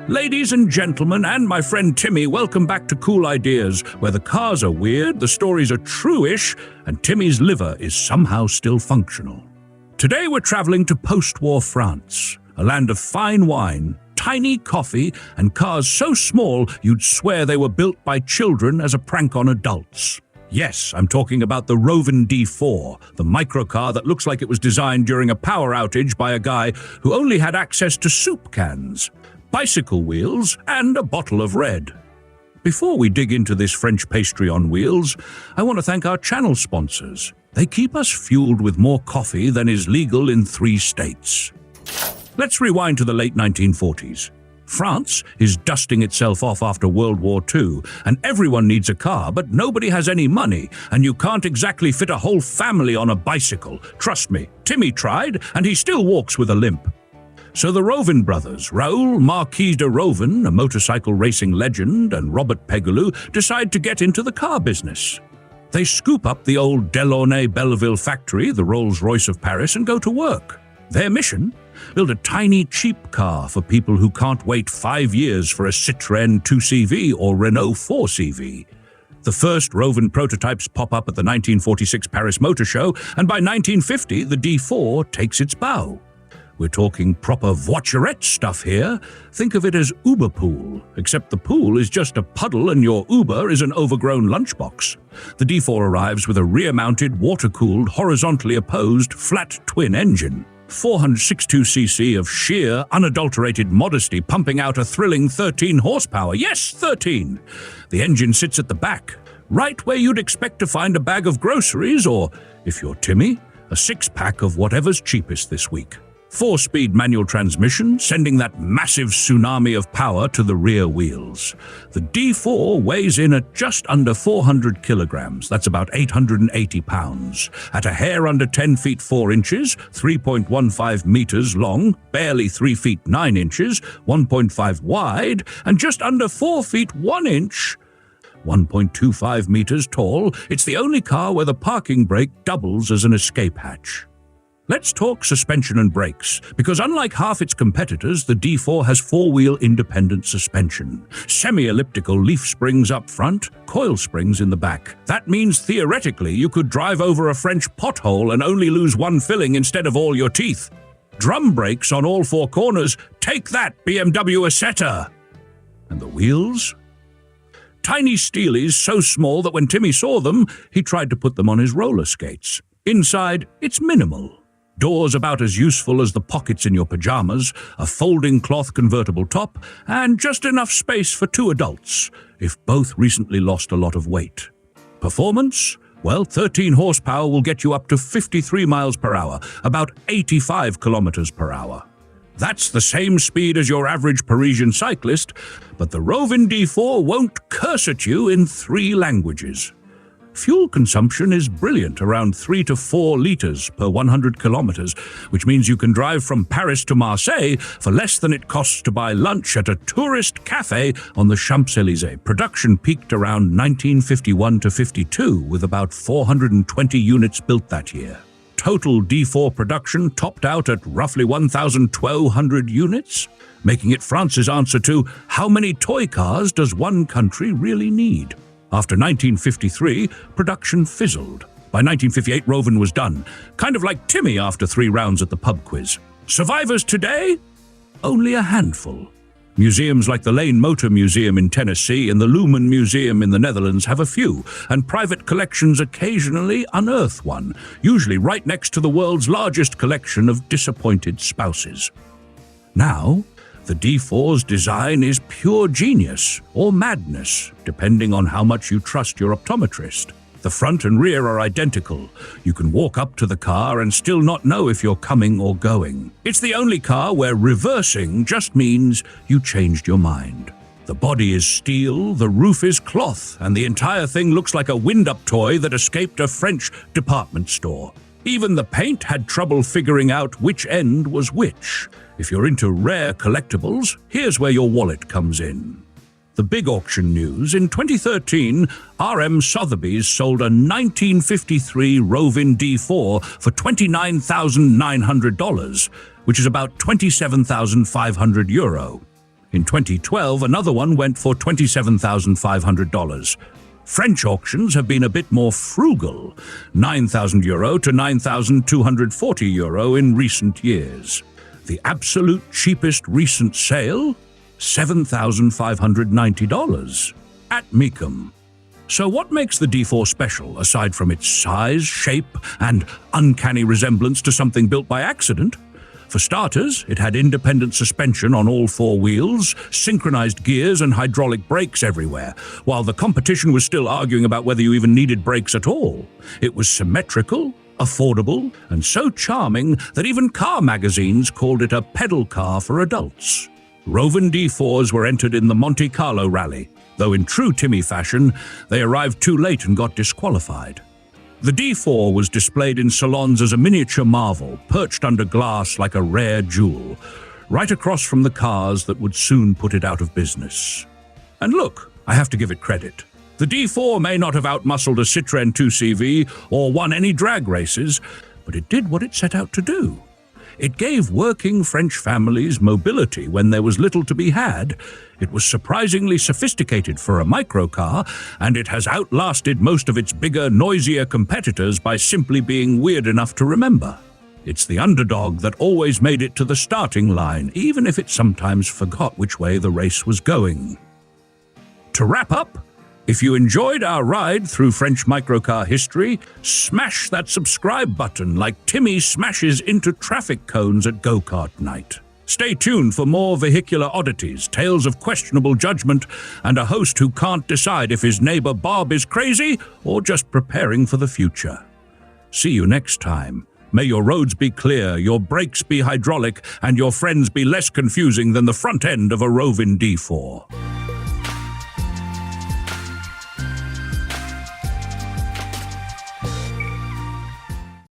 Ladies and gentlemen, and my friend Timmy, welcome back to Cool Ideas, where the cars are weird, the stories are true-ish, and Timmy's liver is somehow still functional. Today we're traveling to post-war France, a land of fine wine, tiny coffee, and cars so small you'd swear they were built by children as a prank on adults. Yes, I'm talking about the Rovin D4, the microcar that looks like it was designed during a power outage by a guy who only had access to soup cans, bicycle wheels, and a bottle of red. Before we dig into this French pastry on wheels, I want to thank our channel sponsors. They keep us fueled with more coffee than is legal in 3 states. Let's rewind to the late 1940s. France is dusting itself off after World War II, and everyone needs a car, but nobody has any money, and you can't exactly fit a whole family on a bicycle. Trust me, Timmy tried, and he still walks with a limp. So the Rovin brothers, Raoul Marquis de Rovin, a motorcycle racing legend, and Robert Pegulu, decide to get into the car business. They scoop up the old Delaunay-Belleville factory, the Rolls-Royce of Paris, and go to work. Their mission? Build a tiny, cheap car for people who can't wait 5 years for a Citroën 2CV or Renault 4CV. The first Rovin prototypes pop up at the 1946 Paris Motor Show, and by 1950 the D4 takes its bow. We're talking proper voiturette stuff here. Think of it as Uber pool, except the pool is just a puddle and your Uber is an overgrown lunchbox. The D4 arrives with a rear-mounted, water-cooled, horizontally opposed, flat twin engine. 462cc of sheer, unadulterated modesty pumping out a thrilling 13 horsepower. Yes, 13! The engine sits at the back, right where you'd expect to find a bag of groceries or, if you're Timmy, a 6-pack of whatever's cheapest this week. 4-speed manual transmission, sending that massive tsunami of power to the rear wheels. The D4 weighs in at just under 400 kilograms, that's about 880 pounds, at a hair under 10 feet 4 inches, 3.15 meters long, barely 3 feet 9 inches, 1.5 wide, and just under 4 feet 1 inch, 1.25 meters tall. It's the only car where the parking brake doubles as an escape hatch. Let's talk suspension and brakes, because unlike half its competitors, the D4 has 4-wheel independent suspension. Semi-elliptical leaf springs up front, coil springs in the back. That means theoretically you could drive over a French pothole and only lose 1 filling instead of all your teeth. Drum brakes on all 4 corners. Take that, BMW Isetta! And the wheels? Tiny steelies so small that when Timmy saw them, he tried to put them on his roller skates. Inside, it's minimal. Doors about as useful as the pockets in your pajamas, a folding cloth convertible top, and just enough space for 2 adults, if both recently lost a lot of weight. Performance? Well, 13 horsepower will get you up to 53 miles per hour, about 85 kilometers per hour. That's the same speed as your average Parisian cyclist, but the Rovin D4 won't curse at you in 3 languages. Fuel consumption is brilliant, around 3 to 4 liters per 100 kilometers, which means you can drive from Paris to Marseille for less than it costs to buy lunch at a tourist cafe on the Champs-Élysées. Production peaked around 1951 to 52, with about 420 units built that year. Total D4 production topped out at roughly 1,200 units, making it France's answer to how many toy cars does one country really need? After 1953, production fizzled. By 1958, Rovin was done, kind of like Timmy after 3 rounds at the pub quiz. Survivors today? Only a handful. Museums like the Lane Motor Museum in Tennessee and the Lumen Museum in the Netherlands have a few, and private collections occasionally unearth one, usually right next to the world's largest collection of disappointed spouses. Now, the D4's design is pure genius or madness, depending on how much you trust your optometrist. The front and rear are identical. You can walk up to the car and still not know if you're coming or going. It's the only car where reversing just means you changed your mind. The body is steel, the roof is cloth, and the entire thing looks like a wind-up toy that escaped a French department store. Even the paint had trouble figuring out which end was which. If you're into rare collectibles, here's where your wallet comes in. The big auction news: in 2013, R.M. Sotheby's sold a 1953 Rovin D4 for $29,900, which is about €27,500. In 2012, another one went for $27,500. French auctions have been a bit more frugal, €9,000 to €9,240 in recent years. The absolute cheapest recent sale? $7,590 at Mecum. So what makes the D4 special, aside from its size, shape, and uncanny resemblance to something built by accident? For starters, it had independent suspension on all four wheels, synchronized gears and hydraulic brakes everywhere, while the competition was still arguing about whether you even needed brakes at all. It was symmetrical, affordable, and so charming that even car magazines called it a pedal car for adults. Rovin D4s were entered in the Monte Carlo rally, though in true Timmy fashion, they arrived too late and got disqualified. The D4 was displayed in salons as a miniature marvel, perched under glass like a rare jewel, right across from the cars that would soon put it out of business. And look, I have to give it credit. The D4 may not have outmuscled a Citroën 2CV or won any drag races, but it did what it set out to do. It gave working French families mobility when there was little to be had. It was surprisingly sophisticated for a microcar, and it has outlasted most of its bigger, noisier competitors by simply being weird enough to remember. It's the underdog that always made it to the starting line, even if it sometimes forgot which way the race was going. To wrap up, if you enjoyed our ride through French microcar history, smash that subscribe button like Timmy smashes into traffic cones at go-kart night. Stay tuned for more vehicular oddities, tales of questionable judgment, and a host who can't decide if his neighbor Bob is crazy or just preparing for the future. See you next time. May your roads be clear, your brakes be hydraulic, and your friends be less confusing than the front end of a Rovin D4.